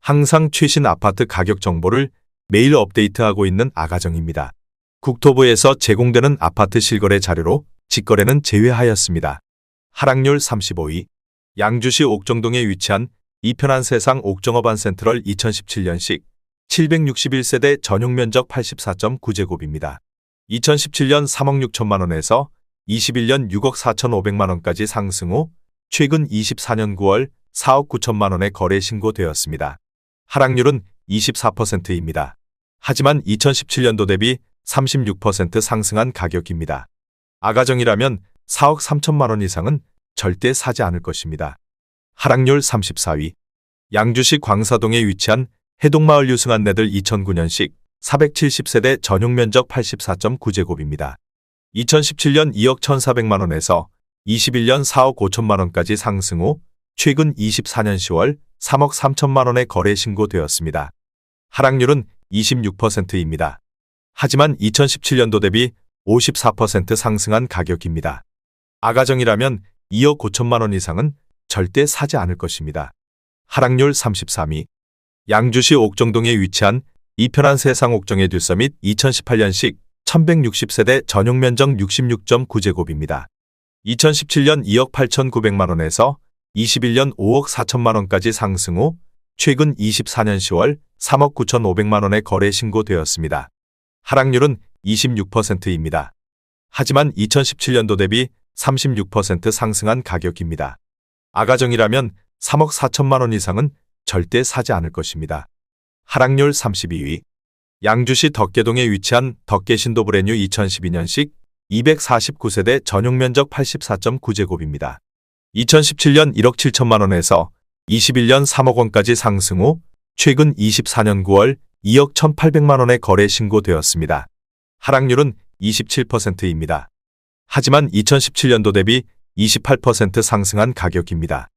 항상 최신 아파트 가격 정보를 매일 업데이트하고 있는 아가정입니다. 국토부에서 제공되는 아파트 실거래 자료로 직거래는 제외하였습니다. 하락률 35위. 양주시 옥정동에 위치한 이편한 세상 옥정어반 센트럴 2017년식 761세대 전용 면적 84.9제곱입니다. 2017년 3억 6천만 원에서 21년 6억 4,500만 원까지 상승 후 최근 24년 9월 4억 9천만 원에 거래 신고되었습니다. 하락률은 24%입니다. 하지만 2017년도 대비 36% 상승한 가격입니다. 아가정이라면 4억 3천만 원 이상은 절대 사지 않을 것입니다. 하락률 34위. 양주시 광사동에 위치한 해동마을 유승한내들 2009년식 470세대 전용 면적 84.9제곱입니다. 2017년 2억 1,400만 원에서 21년 4억 5천만 원까지 상승 후 최근 24년 10월 3억 3천만 원에 거래 신고되었습니다. 하락률은 26%입니다. 하지만 2017년도 대비 54% 상승한 가격입니다. 아가정이라면 2억 5천만 원 이상은 절대 사지 않을 것입니다. 하락률 33위. 양주시 옥정동에 위치한 이편한 세상 옥정의 듀서밋 2018년식 1160세대 전용 면적 66.9제곱입니다. 2017년 2억 8,900만 원에서 21년 5억 4천만 원까지 상승 후 최근 24년 10월 3억 9,500만 원에 거래 신고되었습니다. 하락률은 26%입니다. 하지만 2017년도 대비 36% 상승한 가격입니다. 아가정이라면 3억 4천만 원 이상은 절대 사지 않을 것입니다. 하락률 32위. 양주시 덕계동에 위치한 덕계신도 브레뉴 2012년식 249세대 전용 면적 84.9제곱입니다. 2017년 1억 7천만 원에서 21년 3억 원까지 상승 후 최근 24년 9월 2억 1,800만 원에 거래 신고되었습니다. 하락률은 27%입니다. 하지만 2017년도 대비 28% 상승한 가격입니다.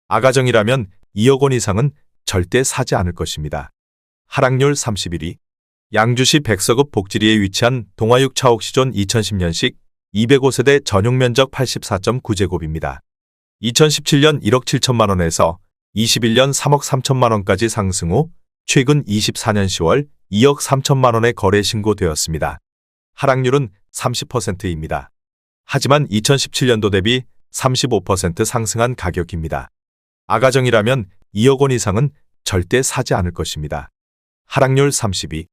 아가정이라면 2억 원 이상은 절대 사지 않을 것입니다. 하락률 31위. 양주시 백서급 복지리에 위치한 동화육 차옥시존 2010년식 205세대 전용 면적 84.9제곱입니다. 2017년 1억 7천만 원에서 21년 3억 3천만 원까지 상승 후 최근 24년 10월 2억 3천만 원에 거래 신고되었습니다. 하락률은 30%입니다. 하지만 2017년도 대비 35% 상승한 가격입니다. 아가정이라면 2억 원 이상은 절대 사지 않을 것입니다. 하락률 32.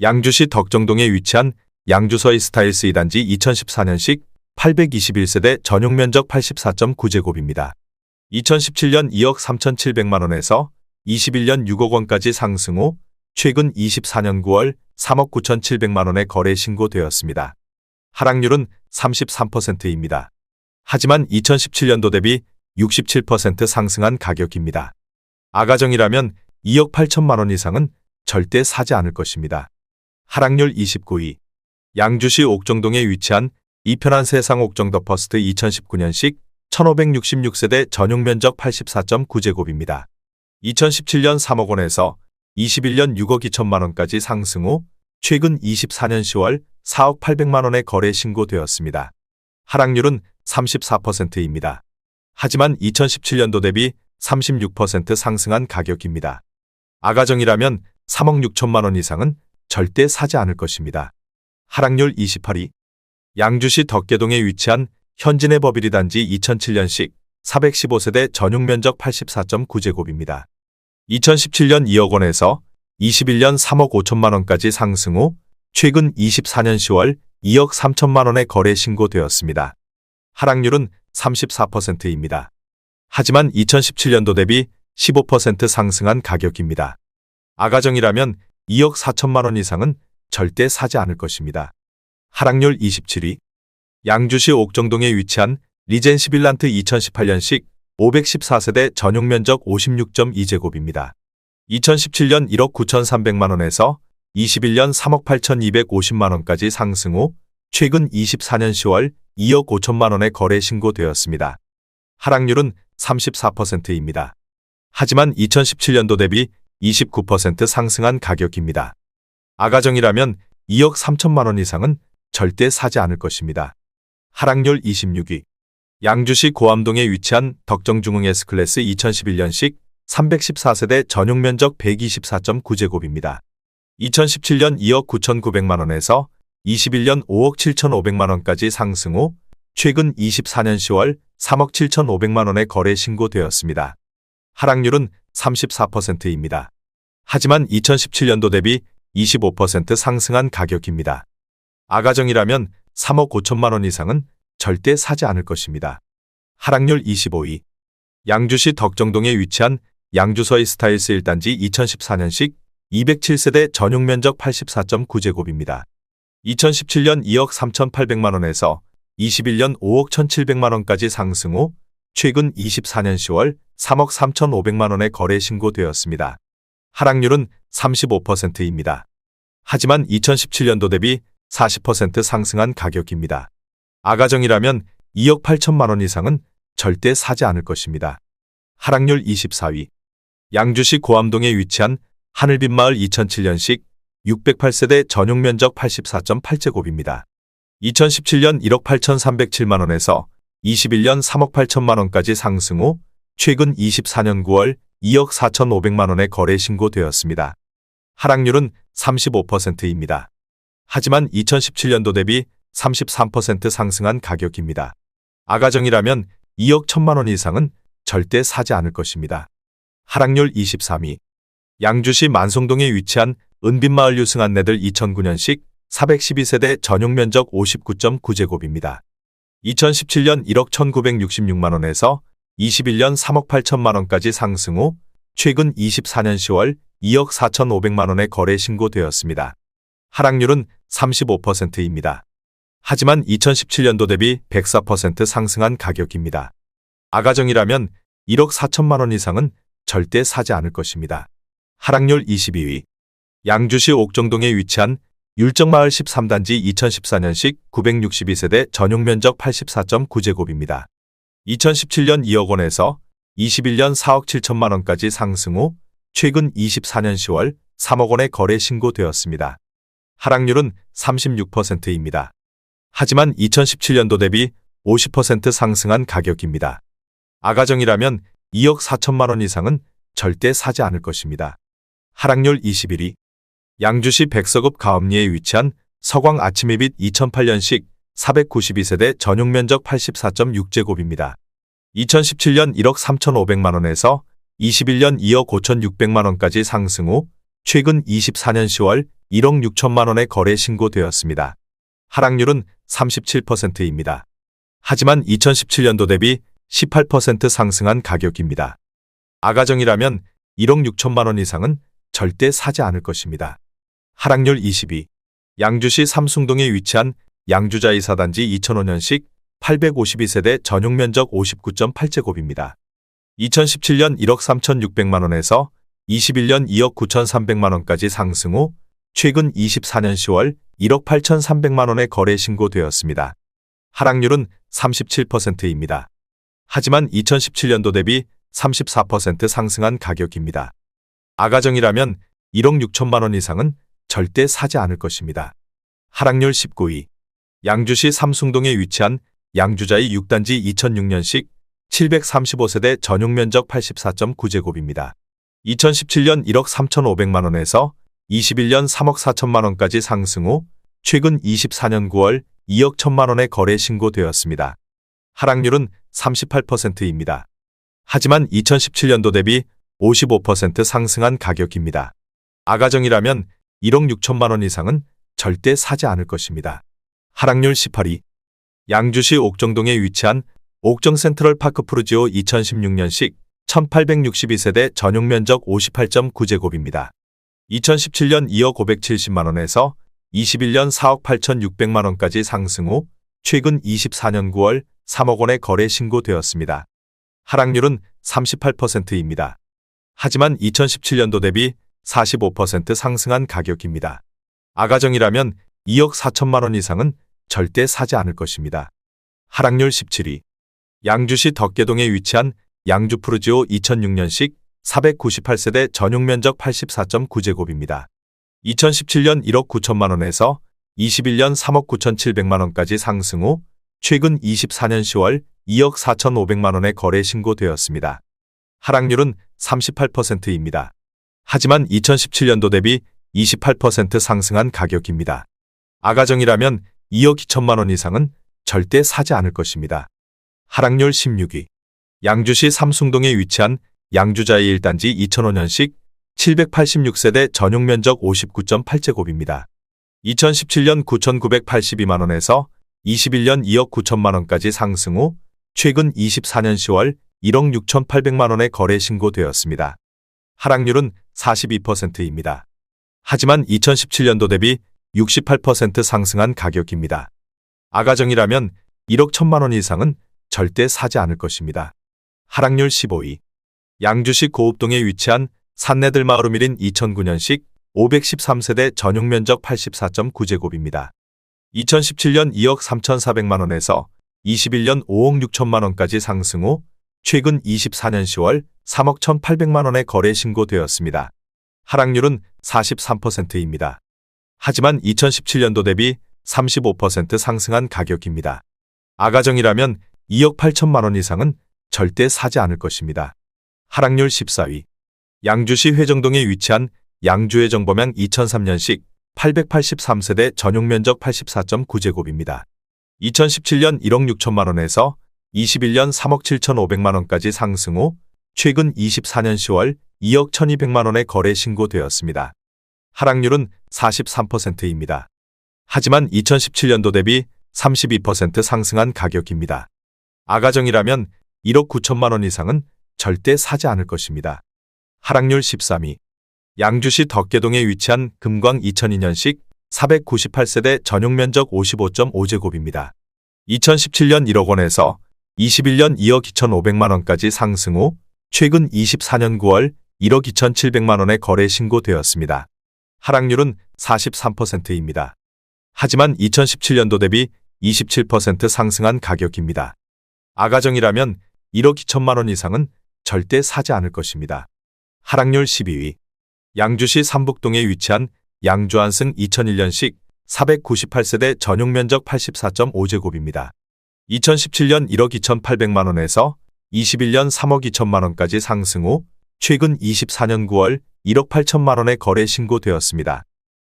양주시 덕정동에 위치한 양주서이 스타일스 2단지 2014년식 821세대 전용 면적 84.9제곱입니다. 2017년 2억 3,700만 원에서 21년 6억 원까지 상승 후 최근 24년 9월 3억 9,700만 원에 거래 신고되었습니다. 하락률은 33%입니다. 하지만 2017년도 대비 67% 상승한 가격입니다. 아가정이라면 2억 8천만 원 이상은 절대 사지 않을 것입니다. 하락률 29위. 양주시 옥정동에 위치한 이편한 세상 옥정 더 퍼스트 2019년식 1566세대 전용 면적 84.9제곱입니다. 2017년 3억 원에서 21년 6억 2천만 원까지 상승 후 최근 24년 10월 4억 800만 원에 거래 신고되었습니다. 하락률은 34%입니다. 하지만 2017년도 대비 36% 상승한 가격입니다. 아가정이라면 3억 6천만 원 이상은 절대 사지 않을 것입니다. 하락률 28위. 양주시 덕계동에 위치한 현진의 버비리 단지 2007년식 415세대 전용 면적 84.9제곱입니다. 2017년 2억 원에서 21년 3억 5천만 원까지 상승 후 최근 24년 10월 2억 3천만 원에 거래 신고되었습니다. 하락률은 34%입니다. 하지만 2017년도 대비 15% 상승한 가격입니다. 아가정이라면 2억 4천만 원 이상은 절대 사지 않을 것입니다. 하락률 27위. 양주시 옥정동에 위치한 리젠시 빌란트 2018년식 514세대 전용 면적 56.2제곱입니다. 2017년 1억 9,300만 원에서 21년 3억 8,250만 원까지 상승 후 최근 24년 10월 2억 5천만 원에 거래 신고되었습니다. 하락률은 34%입니다. 하지만 2017년도 대비 29% 상승한 가격입니다. 아가정이라면 2억 3천만 원 이상은 절대 사지 않을 것입니다. 하락률 26위. 양주시 고암동에 위치한 덕정중흥 S클래스 2011년식 314세대 전용 면적 124.9제곱입니다. 2017년 2억 9,900만 원에서 21년 5억 7,500만 원까지 상승 후 최근 24년 10월 3억 7,500만 원에 거래 신고되었습니다. 하락률은 34%입니다. 하지만 2017년도 대비 25% 상승한 가격입니다. 아가정이라면 3억 5천만 원 이상은 절대 사지 않을 것입니다. 하락률 25위. 양주시 덕정동에 위치한 양주서희 스타일스 1단지 2014년식 207세대 전용 면적 84.9제곱입니다. 2017년 2억 3,800만 원에서 21년 5억 1,700만 원까지 상승 후 최근 24년 10월 3억 3,500만 원에 거래 신고되었습니다. 하락률은 35%입니다. 하지만 2017년도 대비 40% 상승한 가격입니다. 아가정이라면 2억 8천만 원 이상은 절대 사지 않을 것입니다. 하락률 24위. 양주시 고암동에 위치한 하늘빛마을 2007년식 608세대 전용 면적 84.8제곱입니다. 2017년 1억 8,307만 원에서 21년 3억 8천만 원까지 상승 후 최근 24년 9월 2억 4,500만 원에 거래 신고되었습니다. 하락률은 35%입니다. 하지만 2017년도 대비 33% 상승한 가격입니다. 아가정이라면 2억 1천만 원 이상은 절대 사지 않을 것입니다. 하락률 23위. 양주시 만송동에 위치한 은빛마을 유승안내들 2009년식 412세대 전용 면적 59.9제곱입니다. 2017년 1억 1,966만 원에서 21년 3억 8천만 원까지 상승 후 최근 24년 10월 2억 4,500만 원에 거래 신고되었습니다. 하락률은 35%입니다. 하지만 2017년도 대비 104% 상승한 가격입니다. 아가정이라면 1억 4천만 원 이상은 절대 사지 않을 것입니다. 하락률 22위. 양주시 옥정동에 위치한 율정마을 13단지 2014년식 962세대 전용 면적 84.9제곱입니다. 2017년 2억 원에서 21년 4억 7천만 원까지 상승 후 최근 24년 10월 3억 원에 거래 신고되었습니다. 하락률은 36%입니다. 하지만 2017년도 대비 50% 상승한 가격입니다. 아가정이라면 2억 4천만 원 이상은 절대 사지 않을 것입니다. 하락률 21위. 양주시 백서급 가업리에 위치한 서광 아침이빛 2008년식 492세대 전용 면적 84.6제곱입니다. 2017년 1억 3,500만 원에서 21년 2억 5,600만 원까지 상승 후 최근 24년 10월 1억 6천만 원에 거래 신고되었습니다. 하락률은 37%입니다. 하지만 2017년도 대비 18% 상승한 가격입니다. 아가정이라면 1억 6천만 원 이상은 절대 사지 않을 것입니다. 하락률 22. 양주시 삼숭동에 위치한 양주자이 4단지 2005년식 852세대 전용 면적 59.8제곱입니다. 2017년 1억 3,600만 원에서 21년 2억 9,300만 원까지 상승 후 최근 24년 10월 1억 8,300만 원에 거래 신고되었습니다. 하락률은 37%입니다. 하지만 2017년도 대비 34% 상승한 가격입니다. 아가정이라면 1억 6천만 원 이상은 절대 사지 않을 것입니다. 하락률 19위. 양주시 삼숭동에 위치한 양주자이 6단지 2006년식 735세대 전용 면적 84.9제곱입니다. 2017년 1억 3,500만 원에서 21년 3억 4천만 원까지 상승 후 최근 24년 9월 2억 1천만 원에 거래 신고되었습니다. 하락률은 38%입니다. 하지만 2017년도 대비 55% 상승한 가격입니다. 아가정이라면 1억 6천만 원 이상은 절대 사지 않을 것입니다. 하락률 18위. 양주시 옥정동에 위치한 옥정 센트럴파크 푸르지오 2016년식 1862세대 전용 면적 58.9제곱입니다. 2017년 2억 570만 원에서 21년 4억 8,600만 원까지 상승 후 최근 24년 9월 3억 원에 거래 신고되었습니다. 하락률은 38%입니다. 하지만 2017년도 대비 45% 상승한 가격입니다. 아가정이라면 2억 4천만 원 이상은 절대 사지 않을 것입니다. 하락률 17위. 양주시 덕계동에 위치한 양주 푸르지오 2006년식 498세대 전용 면적 84.9제곱입니다. 2017년 1억 9천만 원에서 21년 3억 9,700만 원까지 상승 후 최근 24년 10월 2억 4,500만 원에 거래 신고되었습니다. 하락률은 38%입니다. 하지만 2017년도 대비 28% 상승한 가격입니다. 아가정이라면 2억 2천만 원 이상은 절대 사지 않을 것입니다. 하락률 16위. 양주시 삼숭동에 위치한 양주자이 1단지 2005년식 786세대 전용 면적 59.8제곱입니다. 2017년 9,982만 원에서 21년 2억 9천만 원까지 상승 후 최근 24년 10월 1억 6,800만 원에 거래 신고되었습니다. 하락률은 42%입니다. 하지만 2017년도 대비 68% 상승한 가격입니다. 아가정이라면 1억 1천만 원 이상은 절대 사지 않을 것입니다. 하락률 15위. 양주시 고읍동에 위치한 산내들마을우밀인 2009년식 513세대 전용 면적 84.9제곱입니다. 2017년 2억 3,400만 원에서 21년 5억 6천만 원까지 상승 후 최근 24년 10월 3억 1,800만 원에 거래 신고되었습니다. 하락률은 43%입니다. 하지만 2017년도 대비 35% 상승한 가격입니다. 아가정이라면 2억 8천만 원 이상은 절대 사지 않을 것입니다. 하락률 14위. 양주시 회정동에 위치한 양주회정범양 2003년식 883세대 전용 면적 84.9제곱입니다. 2017년 1억 6천만 원에서 21년 3억 7,500만 원까지 상승 후 최근 24년 10월 2억 1,200만 원에 거래 신고되었습니다. 하락률은 43%입니다. 하지만 2017년도 대비 32% 상승한 가격입니다. 아가정이라면 1억 9천만 원 이상은 절대 사지 않을 것입니다. 하락률 13위. 양주시 덕계동에 위치한 금광 2002년식 498세대 전용 면적 55.5제곱입니다. 2017년 1억 원에서 21년 2억 2,500만 원까지 상승 후 최근 24년 9월 1억 2,700만 원에 거래 신고되었습니다. 하락률은 43%입니다. 하지만 2017년도 대비 27% 상승한 가격입니다. 아가정이라면 1억 2천만 원 이상은 절대 사지 않을 것입니다. 하락률 12위. 양주시 삼북동에 위치한 양주안승 2001년식 498세대 전용 면적 84.5제곱입니다. 2017년 1억 2,800만 원에서 21년 3억 2천만 원까지 상승 후 최근 24년 9월 1억 8천만 원에 거래 신고되었습니다.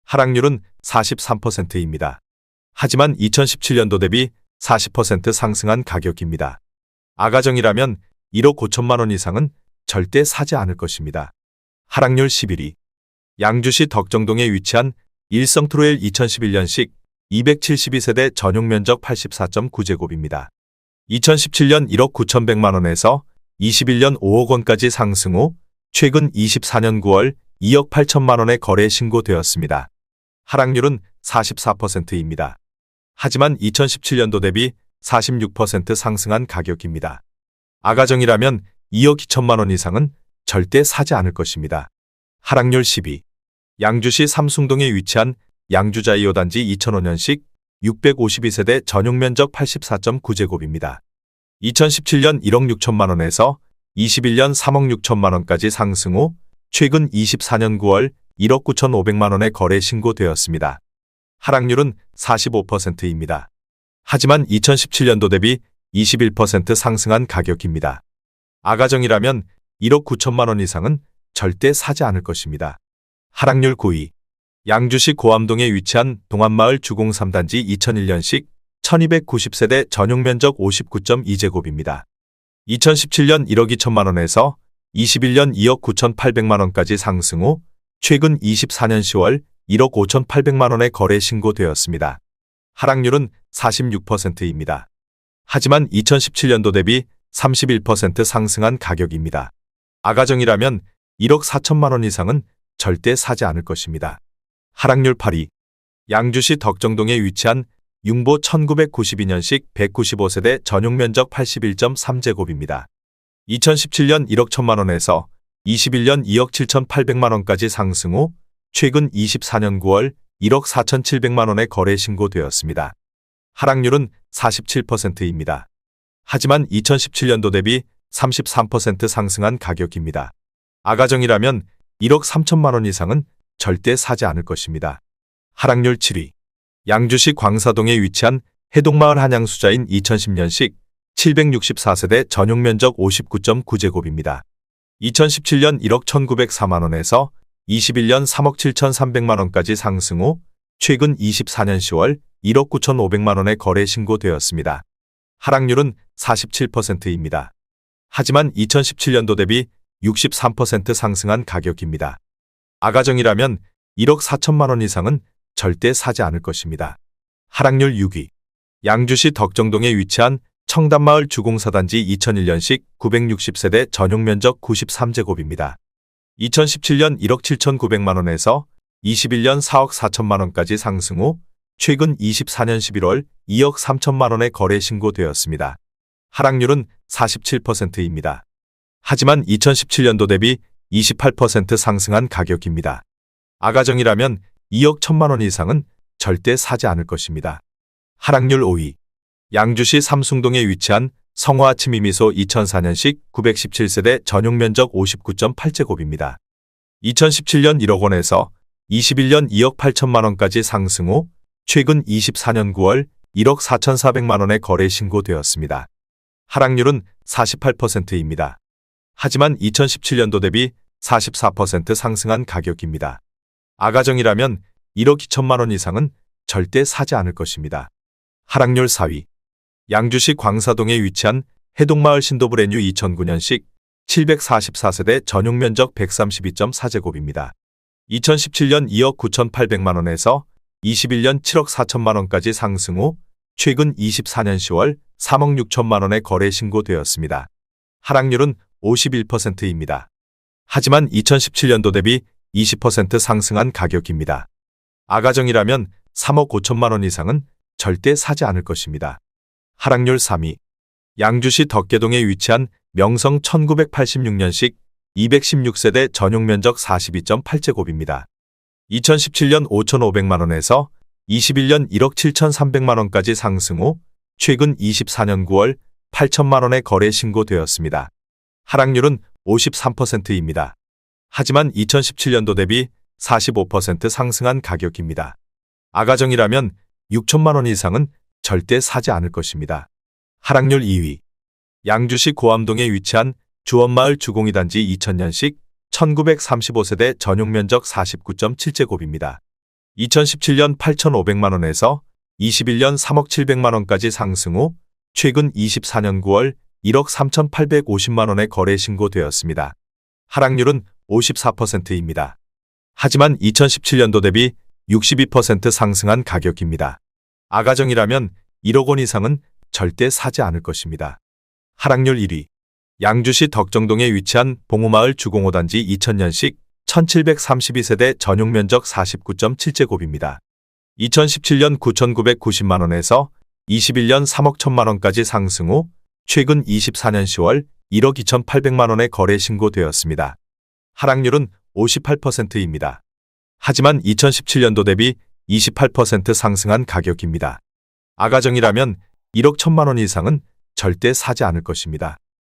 하락률은 43%입니다. 하지만 2017년도 대비 40% 상승한 가격입니다. 아가정이라면 1억 5천만 원 이상은 절대 사지 않을 것입니다. 하락률 11위. 양주시 덕정동에 위치한 일성트로엘 2011년식 272세대 전용 면적 84.9제곱입니다. 2017년 1억 9,100만 원에서 21년 5억 원까지 상승 후 최근 24년 9월 2억 8천만 원에 거래 신고되었습니다. 하락률은 44%입니다. 하지만 2017년도 대비 46% 상승한 가격입니다. 아가정이라면 2억 2천만 원 이상은 절대 사지 않을 것입니다. 하락률 10위. 양주시 삼숭동에 위치한 양주자이 5단지 2005년식 652세대 전용 면적 84.9제곱입니다. 2017년 1억 6천만 원에서 21년 3억 6천만 원까지 상승 후 최근 24년 9월 1억 9,500만 원에 거래 신고되었습니다. 하락률은 45%입니다. 하지만 2017년도 대비 21% 상승한 가격입니다. 아가정이라면 1억 9천만 원 이상은 절대 사지 않을 것입니다. 하락률 9위. 양주시 고암동에 위치한 동안마을 주공 3단지 2001년식 1290세대 전용 면적 59.2제곱입니다. 2017년 1억 2천만 원에서 21년 2억 9,800만 원까지 상승 후 최근 24년 10월 1억 5,800만 원에 거래 신고되었습니다. 하락률은 46%입니다. 하지만 2017년도 대비 31% 상승한 가격입니다. 아가정이라면 1억 4천만 원 이상은 절대 사지 않을 것입니다. 하락률 8위. 양주시 덕정동에 위치한 융보 1992년식 195세대 전용 면적 81.3제곱입니다. 2017년 1억 1천만 원에서 21년 2억 7,800만 원까지 상승 후 최근 24년 9월 1억 4,700만 원에 거래 신고되었습니다. 하락률은 47%입니다. 하지만 2017년도 대비 33% 상승한 가격입니다. 아가정이라면 1억 3천만 원 이상은 절대 사지 않을 것입니다. 하락률 7위. 양주시 광사동에 위치한 해동마을 한양수자인 2010년식 764세대 전용 면적 59.9제곱입니다. 2017년 1억 1,904만 원에서 21년 3억 7,300만 원까지 상승 후 최근 24년 10월 1억 9,500만 원에 거래 신고되었습니다. 하락률은 47%입니다. 하지만 2017년도 대비 63% 상승한 가격입니다. 아가정이라면 1억 4천만 원 이상은 절대 사지 않을 것입니다. 하락률 6위. 양주시 덕정동에 위치한 청담마을 주공사단지 2001년식 960세대 전용 면적 93제곱입니다. 2017년 1억 7,900만 원에서 21년 4억 4천만 원까지 상승 후 최근 24년 11월 2억 3천만 원에 거래 신고되었습니다. 하락률은 47%입니다. 하지만 2017년도 대비 28% 상승한 가격입니다. 아가정이라면 2억 1천만 원 이상은 절대 사지 않을 것입니다. 하락률 5위. 양주시 삼숭동에 위치한 성화 치미미소 2004년식 917세대 전용 면적 59.8제곱입니다. 2017년 1억 원에서 21년 2억 8천만 원까지 상승 후 최근 24년 9월 1억 4,400만 원에 거래 신고되었습니다. 하락률은 48%입니다. 하지만 2017년도 대비 44% 상승한 가격입니다. 아가정이라면 1억 2천만 원 이상은 절대 사지 않을 것입니다. 하락률 4위. 양주시 광사동에 위치한 해동마을 신도브레뉴 2009년식 744세대 전용 면적 132.4제곱입니다. 2017년 2억 9,800만 원에서 21년 7억 4천만 원까지 상승 후 최근 24년 10월 3억 6천만 원에 거래 신고되었습니다. 하락률은 51%입니다. 하지만 2017년도 대비 20% 상승한 가격입니다. 아가정이라면 3억 5천만 원 이상은 절대 사지 않을 것입니다. 하락률 3위. 양주시 덕계동에 위치한 명성 1986년식 216세대 전용 면적 42.8제곱입니다. 2017년 5,500만 원에서 21년 1억 7,300만 원까지 상승 후 최근 24년 9월 8천만 원에 거래 신고되었습니다. 하락률은 53%입니다. 하지만 2017년도 대비 45% 상승한 가격입니다. 아가정이라면 6천만 원 이상은 절대 사지 않을 것입니다. 하락률 2위. 양주시 고암동에 위치한 주원마을 주공이단지 2000년식 1935세대 전용 면적 49.7제곱입니다. 2017년 8,500만 원에서 21년 3억 700만 원까지 상승 후 최근 24년 9월 1억 3,850만 원에 거래 신고되었습니다. 하락률은 54%입니다. 하지만 2017년도 대비 62% 상승한 가격입니다. 아가정이라면 1억 원 이상은 절대 사지 않을 것입니다. 하락률 1위. 양주시 덕정동에 위치한 봉우마을 주공호단지 2000년식 1732세대 전용 면적 49.7제곱입니다. 2017년 9,990만 원에서 21년 3억 1천만 원까지 상승 후 최근 24년 10월 1억 2,800만 원에 거래 신고되었습니다. 하락률은 58%입니다. 하지만 2017년도 대비 28% 상승한 가격입니다. 아가정이라면 1억 1천만 원 이상은 절대 사지 않을 것입니다.